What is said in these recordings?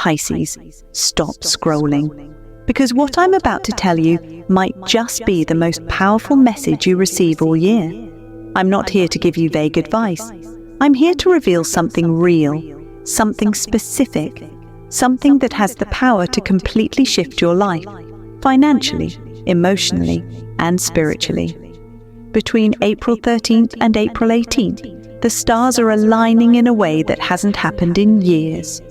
Pisces, stop scrolling. Because what I'm about to tell you might just be the most powerful message you receive all year. I'm not here to give you vague advice. I'm here to reveal something real, something specific, something that has the power to completely shift your life, financially, emotionally, and spiritually. Between April 13th and April 18th, the stars are aligning in a way that hasn't happened in years.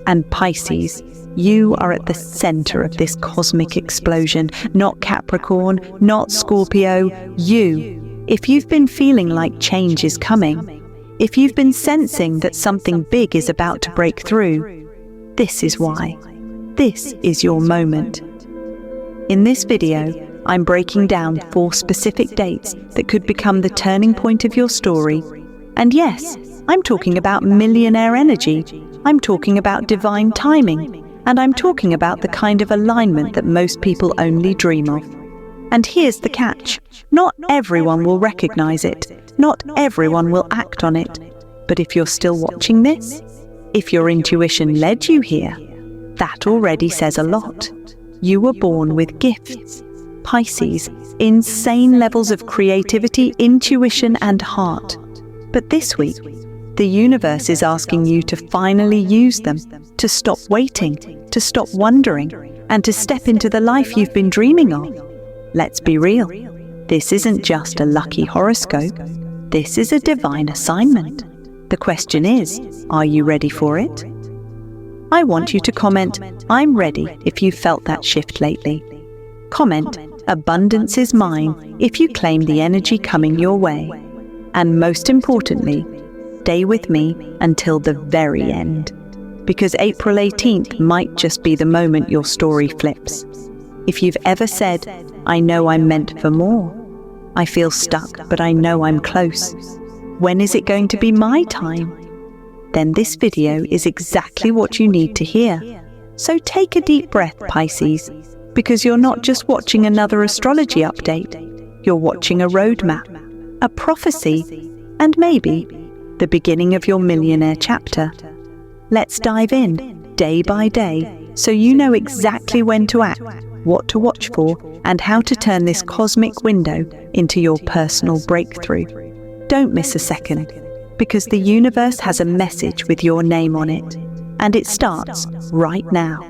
And Pisces, you are at the center of this cosmic explosion, not Capricorn, not Scorpio, you. If you've been feeling like change is coming, if you've been sensing that something big is about to break through, this is why. This is your moment. In this video, I'm breaking down 4 specific dates that could become the turning point of your story. And yes, I'm talking about millionaire energy. I'm talking about divine timing. And I'm talking about the kind of alignment that most people only dream of. And here's the catch. Not everyone will recognize it. Not everyone will act on it. But if you're still watching this, if your intuition led you here, that already says a lot. You were born with gifts. Pisces, insane levels of creativity, intuition, and heart. But this week, the universe is asking you to finally use them, to stop waiting, to stop wondering, and to step into the life you've been dreaming of. Let's be real. This isn't just a lucky horoscope. This is a divine assignment. The question is, are you ready for it? I want you to comment, "I'm ready," if you felt that shift lately. Comment, "Abundance is mine," if you claim the energy coming your way. And most importantly, stay with me until the very end. Because April 18th might just be the moment your story flips. If you've ever said, "I know I'm meant for more. I feel stuck, but I know I'm close. When is it going to be my time?" Then this video is exactly what you need to hear. So take a deep breath, Pisces, because you're not just watching another astrology update. You're watching a roadmap, a prophecy, and maybe the beginning of your millionaire chapter. Let's dive in, day by day, so you know exactly when to act, what to watch for, and how to turn this cosmic window into your personal breakthrough. Don't miss a second, because the universe has a message with your name on it, and it starts right now.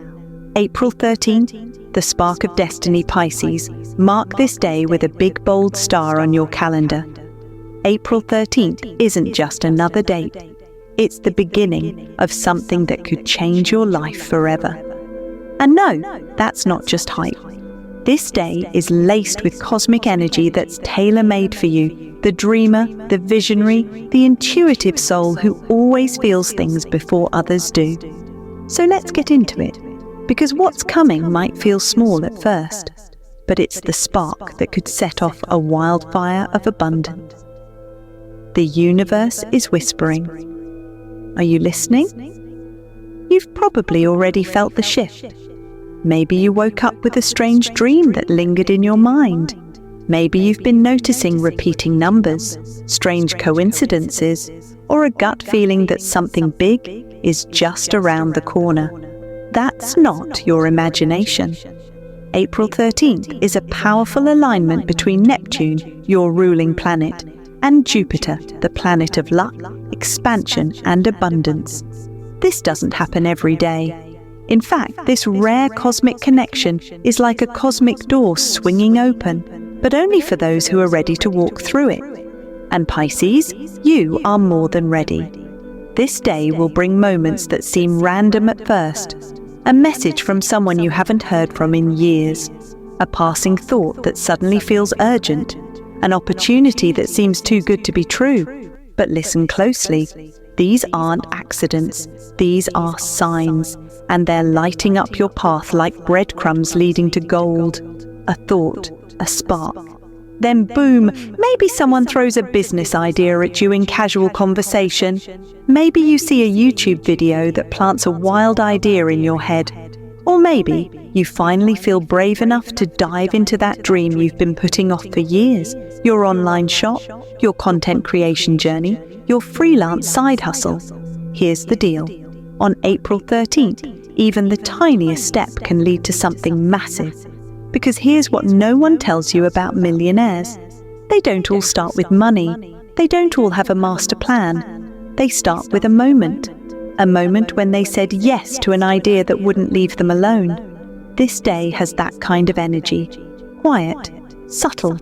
April 13th, the spark of destiny, Pisces. Mark this day with a big bold star on your calendar. April 13th isn't just another date. It's the beginning of something that could change your life forever. And no, that's not just hype. This day is laced with cosmic energy that's tailor-made for you, the dreamer, the visionary, the intuitive soul who always feels things before others do. So let's get into it, because what's coming might feel small at first, but it's the spark that could set off a wildfire of abundance. The universe is whispering. Are you listening? You've probably already felt the shift. Maybe you woke up with a strange dream that lingered in your mind. Maybe you've been noticing repeating numbers, strange coincidences, or a gut feeling that something big is just around the corner. That's not your imagination. April 13th is a powerful alignment between Neptune, your ruling planet, and Jupiter, the planet of luck, expansion, and abundance. This doesn't happen every day. In fact, this rare cosmic connection is like a cosmic door swinging open, but only for those who are ready to walk through it. And Pisces, you are more than ready. This day will bring moments that seem random at first, a message from someone you haven't heard from in years, a passing thought that suddenly feels urgent, an opportunity that seems too good to be true. But listen closely. These aren't accidents. These are signs, and they're lighting up your path like breadcrumbs leading to gold. A thought, a spark. Then boom, maybe someone throws a business idea at you in casual conversation. Maybe you see a YouTube video that plants a wild idea in your head. Or maybe you finally feel brave enough to dive into that dream you've been putting off for years. Your online shop, your content creation journey, your freelance side hustle. Here's the deal. On April 13th, even the tiniest step can lead to something massive. Because here's what no one tells you about millionaires. They don't all start with money. They don't all have a master plan. They start with a moment when they said yes to an idea that wouldn't leave them alone. This day has that kind of energy. Quiet, subtle,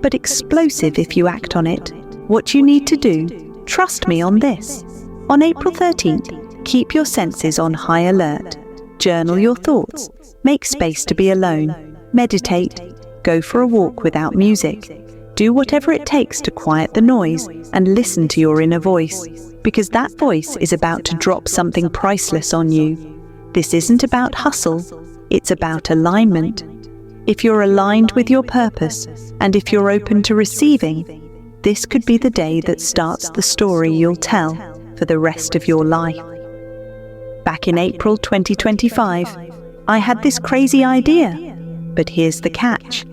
but explosive if you act on it. What you need to do, trust me on this. On April 13th, keep your senses on high alert. Journal your thoughts. Make space to be alone. Meditate. Go for a walk without music. Do whatever it takes to quiet the noise and listen to your inner voice, because that voice is about to drop something priceless on you. This isn't about hustle, it's about alignment. If you're aligned with your purpose, and if you're open to receiving, this could be the day that starts the story you'll tell for the rest of your life. Back in April 2025, I had this crazy idea, but here's the catch.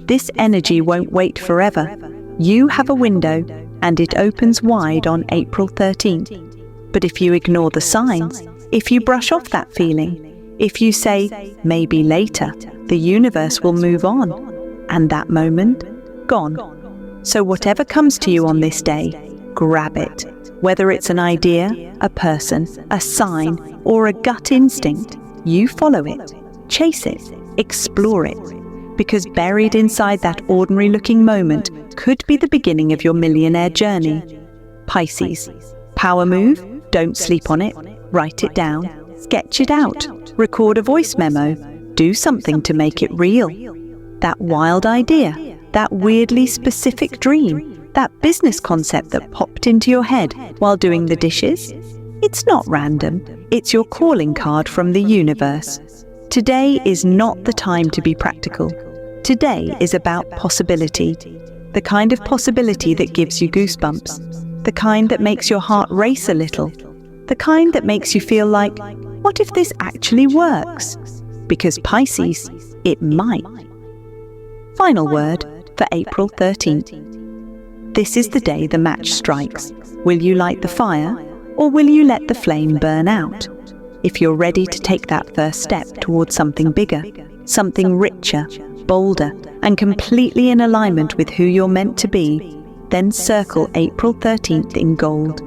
This energy won't wait forever. You have a window, and it opens wide on April 13th. But if you ignore the signs, if you brush off that feeling, if you say, maybe later, the universe will move on, and that moment, gone. So whatever comes to you on this day, grab it. Whether it's an idea, a person, a sign, or a gut instinct, you follow it, chase it, explore it. Because buried inside that ordinary-looking moment could be the beginning of your millionaire journey. Pisces. Power move? Don't sleep on it. Write it down. Sketch it out. Record a voice memo. Do something to make it real. That wild idea, that weirdly specific dream, that business concept that popped into your head while doing the dishes? It's not random. It's your calling card from the universe. Today is not the time to be practical. Today is about possibility. The kind of possibility that gives you goosebumps. The kind that makes your heart race a little. The kind that makes you feel like, what if this actually works? Because Pisces, it might. Final word for April 13th. This is the day the match strikes. Will you light the fire, or will you let the flame burn out? If you're ready to take that first step towards something bigger, something richer, bolder, and completely in alignment with who you're meant to be, then circle April 13th in gold.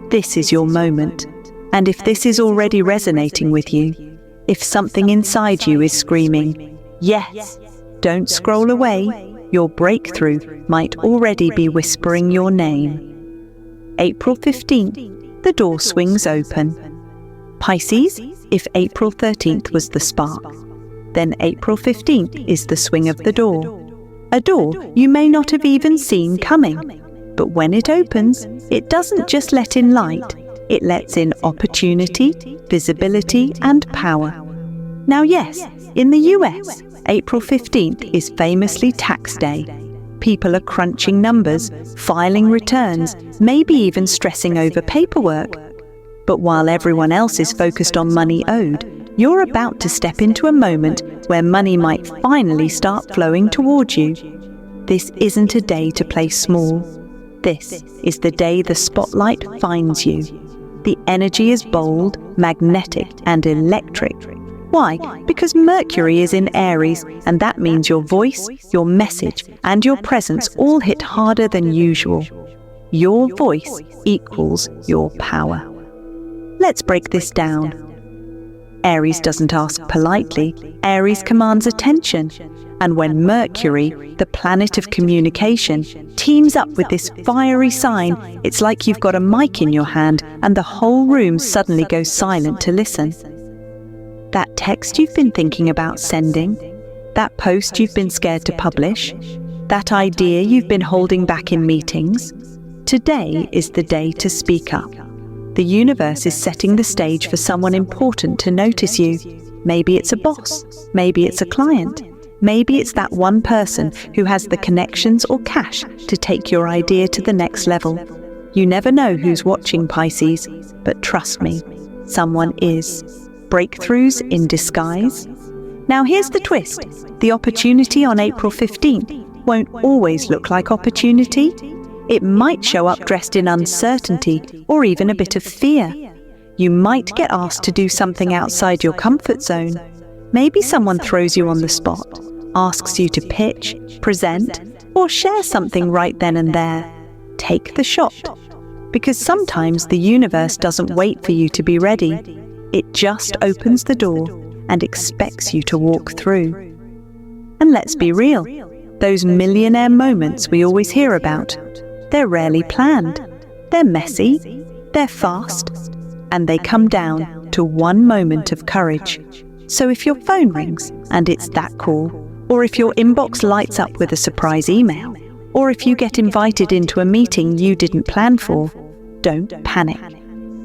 This is your moment. And if this is already resonating with you, if something inside you is screaming, yes, don't scroll away, your breakthrough might already be whispering your name. April 15th, the door swings open. Pisces, if April 13th was the spark, then April 15th is the swing of the door. A door you may not have even seen coming. But when it opens, it doesn't just let in light, it lets in opportunity, visibility, and power. Now yes, in the US, April 15th is famously tax day. People are crunching numbers, filing returns, maybe even stressing over paperwork. But while everyone else is focused on money owed, you're about to step into a moment where money might finally start flowing towards you. This isn't a day to play small. This is the day the spotlight finds you. The energy is bold, magnetic, and electric. Why? Because Mercury is in Aries, and that means your voice, your message, and your presence all hit harder than usual. Your voice equals your power. Let's break this down. Aries doesn't ask politely. Aries commands attention. And when Mercury, the planet of communication, teams up with this fiery sign, it's like you've got a mic in your hand and the whole room suddenly goes silent to listen. That text you've been thinking about sending, that post you've been scared to publish, that idea you've been holding back in meetings, today is the day to speak up. The universe is setting the stage for someone important to notice you. Maybe it's a boss, maybe it's a client, maybe it's that one person who has the connections or cash to take your idea to the next level. You never know who's watching, Pisces, but trust me, someone is. Breakthroughs in disguise. Now here's the twist. The opportunity on April 15th won't always look like opportunity. It might show up dressed in uncertainty or even a bit of fear. You might get asked to do something outside your comfort zone. Maybe someone throws you on the spot, asks you to pitch, present, or share something right then and there. Take the shot. Because sometimes the universe doesn't wait for you to be ready. It just opens the door and expects you to walk through. And let's be real, those millionaire moments we always hear about, they're rarely planned. They're messy, they're fast, and they come down to one moment of courage. So if your phone rings and it's that call, or if your inbox lights up with a surprise email, or if you get invited into a meeting you didn't plan for, don't panic.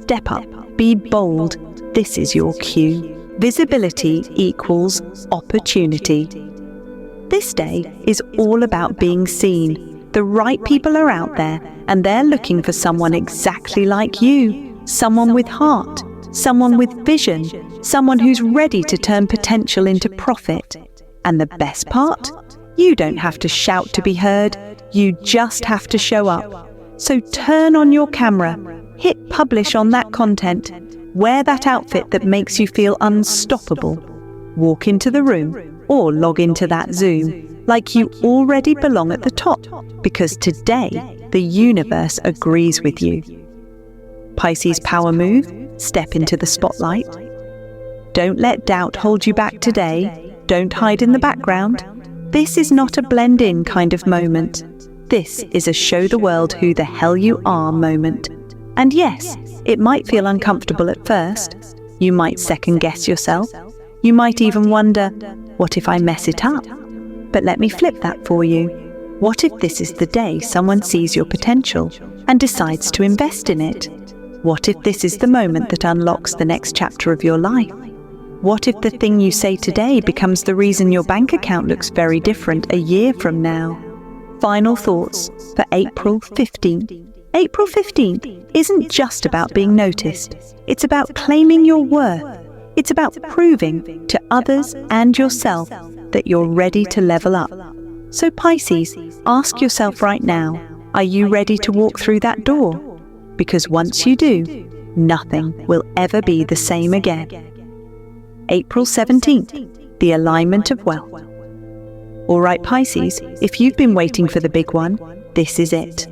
Step up, be bold. This is your cue. Visibility equals opportunity. This day is all about being seen. The right people are out there, and they're looking for someone exactly like you. Someone with heart, someone with vision, someone who's ready to turn potential into profit. And the best part? You don't have to shout to be heard. You just have to show up. So turn on your camera, hit publish on that content, wear that outfit that makes you feel unstoppable. Walk into the room or log into that Zoom like you already belong at the top, because today the universe agrees with you. Pisces power move, step into the spotlight. Don't let doubt hold you back today. Don't hide in the background. This is not a blend-in kind of moment. This is a show the world who the hell you are moment. And yes, it might feel uncomfortable at first. You might second-guess yourself. You might even wonder, what if I mess it up? But let me flip that for you. What if this is the day someone sees your potential and decides to invest in it? What if this is the moment that unlocks the next chapter of your life? What if the thing you say today becomes the reason your bank account looks very different a year from now? Final thoughts for April 15th. April 15th isn't just about being noticed. It's about claiming your worth. It's about proving to others and yourself that you're ready to level up. So Pisces, ask yourself right now, are you ready to walk through that door? Because once you do, nothing will ever be the same again. April 17th, the alignment of wealth. All right, Pisces, if you've been waiting for the big one, this is it.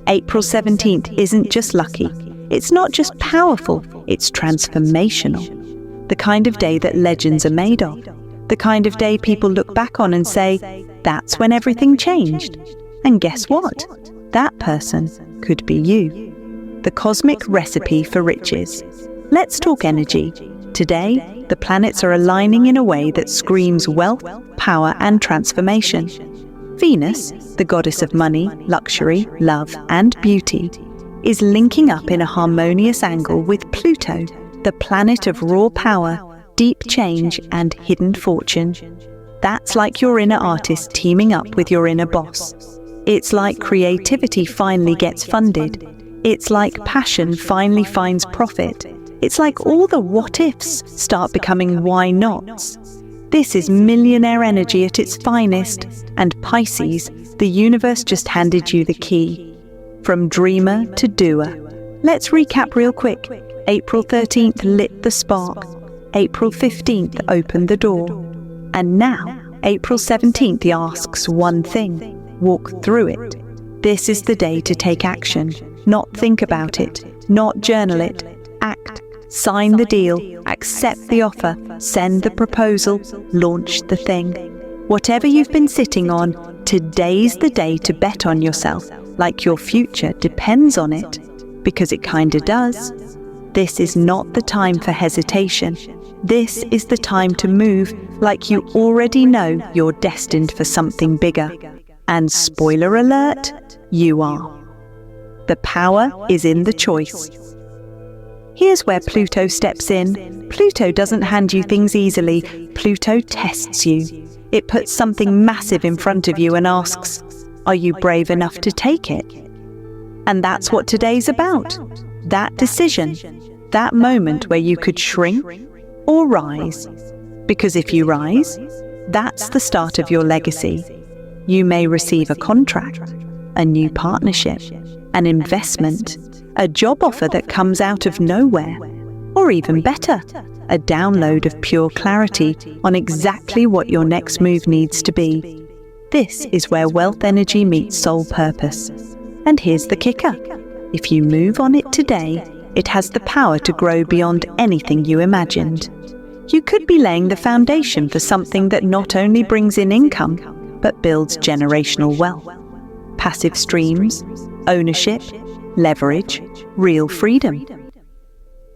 April 17th isn't just lucky. It's not just powerful, it's transformational. The kind of day that legends are made of. The kind of day people look back on and say, that's when everything changed. And guess what? That person could be you. The cosmic recipe for riches. Let's talk energy. Today, the planets are aligning in a way that screams wealth, power, and transformation. Venus, the goddess of money, luxury, love, and beauty, is linking up in a harmonious angle with Pluto, the planet of raw power, deep change, and hidden fortune. That's like your inner artist teaming up with your inner boss. It's like creativity finally gets funded. It's like passion finally finds profit. It's like all the what-ifs start becoming why-nots. This is millionaire energy at its finest, and Pisces, the universe just handed you the key. From dreamer to doer. Let's recap real quick. April 13th lit the spark. April 15th opened the door. And now, April 17th asks one thing. Walk through it. This is the day to take action. Not think about it. Not journal it. Act. Sign the deal, accept the offer, send the proposal, launch the thing. Whatever you've been sitting on, today's the day to bet on yourself, like your future depends on it, because it kinda does. This is not the time for hesitation. This is the time to move like you already know you're destined for something bigger. And spoiler alert, you are. The power is in the choice. Here's where Pluto steps in. Pluto doesn't hand you things easily. Pluto tests you. It puts something massive in front of you and asks, are you brave enough to take it? And that's what today's about. That decision. That moment where you could shrink or rise. Because if you rise, that's the start of your legacy. You may receive a contract, a new partnership, an investment, a job offer that comes out of nowhere. or even better, a download of pure clarity on exactly what your next move needs to be. This is where wealth energy meets soul purpose. And here's the kicker. If you move on it today, it has the power to grow beyond anything you imagined. You could be laying the foundation for something that not only brings in income, but builds generational wealth. Passive streams, ownership, leverage, real freedom.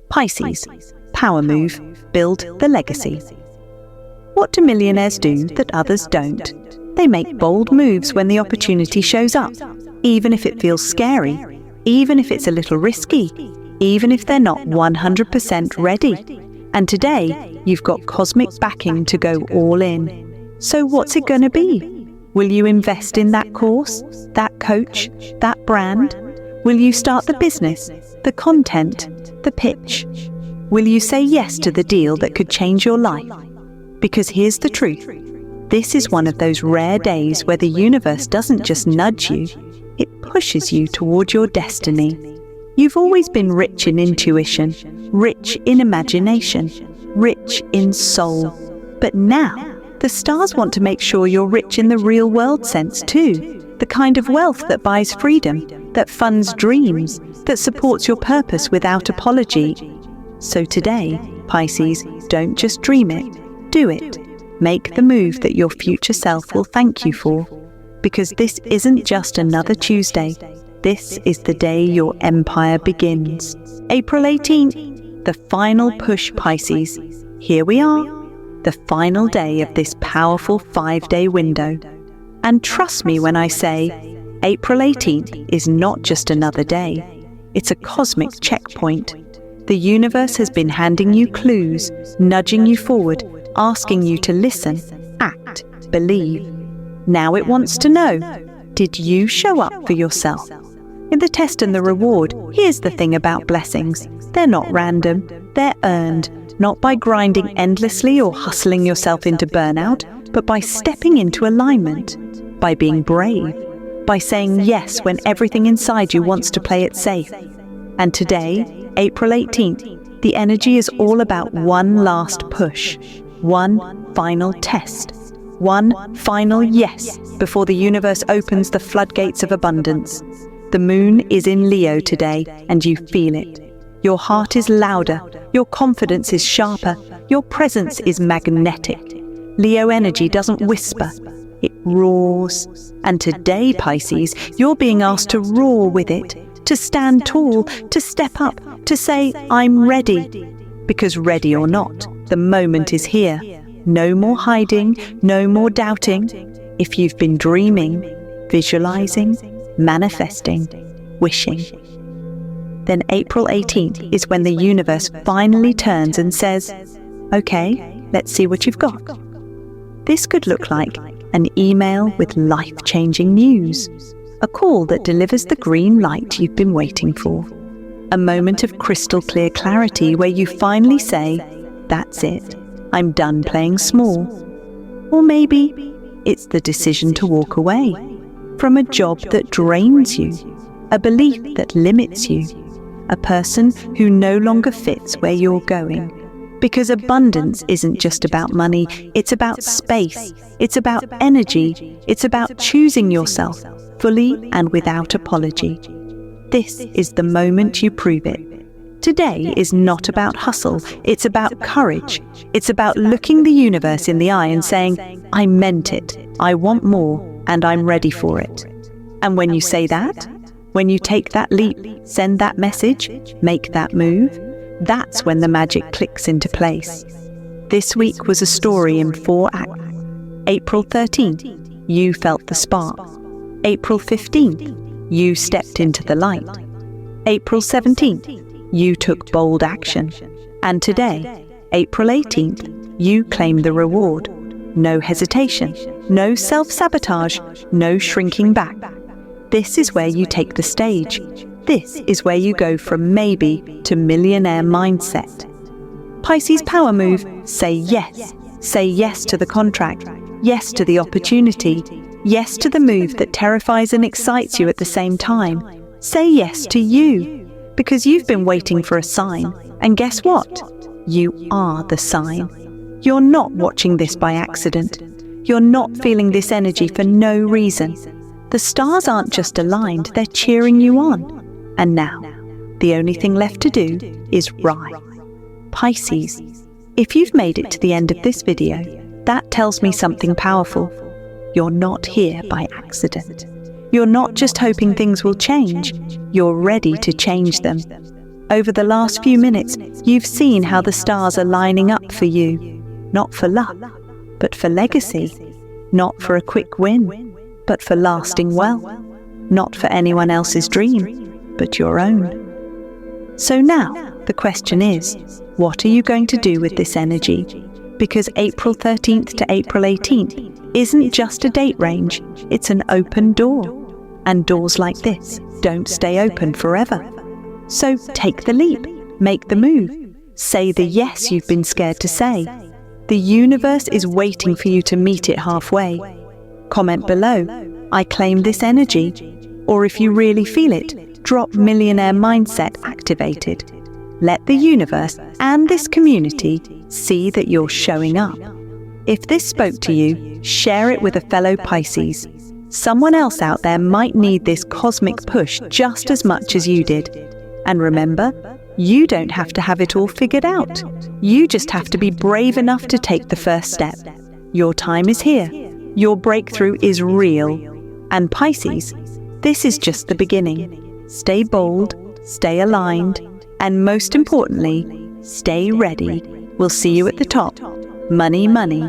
Pisces, power move, build the legacy. What do millionaires do that others don't? They make bold moves when the opportunity shows up, even if it feels scary, even if it's a little risky, even if they're not 100% ready. And today, you've got cosmic backing to go all in. So what's it going to be? Will you invest in that course, that coach, that brand? Will you start the business, the content, the pitch? Will you say yes to the deal that could change your life? Because here's the truth. This is one of those rare days where the universe doesn't just nudge you, it pushes you toward your destiny. You've always been rich in intuition, rich in imagination, rich in soul. But now, the stars want to make sure you're rich in the real world sense too. The kind of wealth that buys freedom, that funds dreams, that supports your purpose without apology. So today, Pisces, don't just dream it, do it. Make the move that your future self will thank you for. Because this isn't just another Tuesday. This is the day your empire begins. April 18th, the final push, Pisces. Here we are, the final day of this powerful 5-day window. And trust me when I say, April 18th is not just another day. It's a cosmic checkpoint. The universe has been handing you clues, nudging you forward, asking you to listen, act, believe. Now it wants to know, did you show up for yourself? In the test and the reward, here's the thing about blessings. They're not random, they're earned, not by grinding endlessly or hustling yourself into burnout, but by stepping into alignment, by being brave, by saying yes when everything inside you wants to play it safe. And today, April 18th, the energy is all about one last push, one final test, one final yes before the universe opens the floodgates of abundance. The moon is in Leo today, and you feel it. Your heart is louder, your confidence is sharper, your presence is magnetic. Leo energy doesn't whisper, it roars. And today, Pisces, you're being asked to roar with it, to stand tall, to step up, to say, I'm ready. Because ready or not, the moment is here. No more hiding, no more doubting. If you've been dreaming, visualizing, manifesting, wishing, then April 18th is when the universe finally turns and says, okay, let's see what you've got. This could look like an email with life-changing news, a call that delivers the green light you've been waiting for, a moment of crystal clear clarity where you finally say, that's it, I'm done playing small. Or maybe it's the decision to walk away from a job that drains you, a belief that limits you, a person who no longer fits where you're going. Because abundance isn't just about money, it's about space, it's about energy, it's about choosing yourself fully and without apology. This is the moment you prove it. Today is not about hustle, it's about courage. It's about looking the universe in the eye and saying, I meant it, I want more, and I'm ready for it. And when you say that, when you take that leap, send that message, make that move, that's when the magic clicks into place. This week was a story in 4 acts. April 13th, you felt the spark. April 15th, you stepped into the light. April 17th, you took bold action. And today, April 18th, you claim the reward. No hesitation, no self-sabotage, no shrinking back. This is where you take the stage. This is where you go from maybe to millionaire mindset. Pisces power move, say yes. Say yes to the contract, yes to the opportunity, yes to the move that terrifies and excites you at the same time. Say yes to you, because you've been waiting for a sign. And guess what? You are the sign. You're not watching this by accident. You're not feeling this energy for no reason. The stars aren't just aligned, they're cheering you on. And now, the only thing left to do is ride. Pisces, if you've made it to the end of this video, that tells me something powerful. You're not here by accident. You're not just hoping things will change, you're ready to change them. Over the last few minutes, you've seen how the stars are lining up for you, not for luck, but for legacy, not for a quick win, but for lasting wealth, not for anyone else's dream, but your own. So now, the question is, what are you going to do with this energy? Because April 13th to April 18th isn't just a date range, it's an open door. And doors like this don't stay open forever. So take the leap, make the move, say the yes you've been scared to say. The universe is waiting for you to meet it halfway. Comment below, I claim this energy, or if you really feel it, drop Millionaire Mindset activated. Let the universe and this community see that you're showing up. If this spoke to you, share it with a fellow Pisces. Someone else out there might need this cosmic push just as much as you did. And remember, you don't have to have it all figured out. You just have to be brave enough to take the first step. Your time is here. Your breakthrough is real. And Pisces, this is just the beginning. Stay bold, stay aligned, and most importantly, stay ready. We'll see you at the top. Money, money,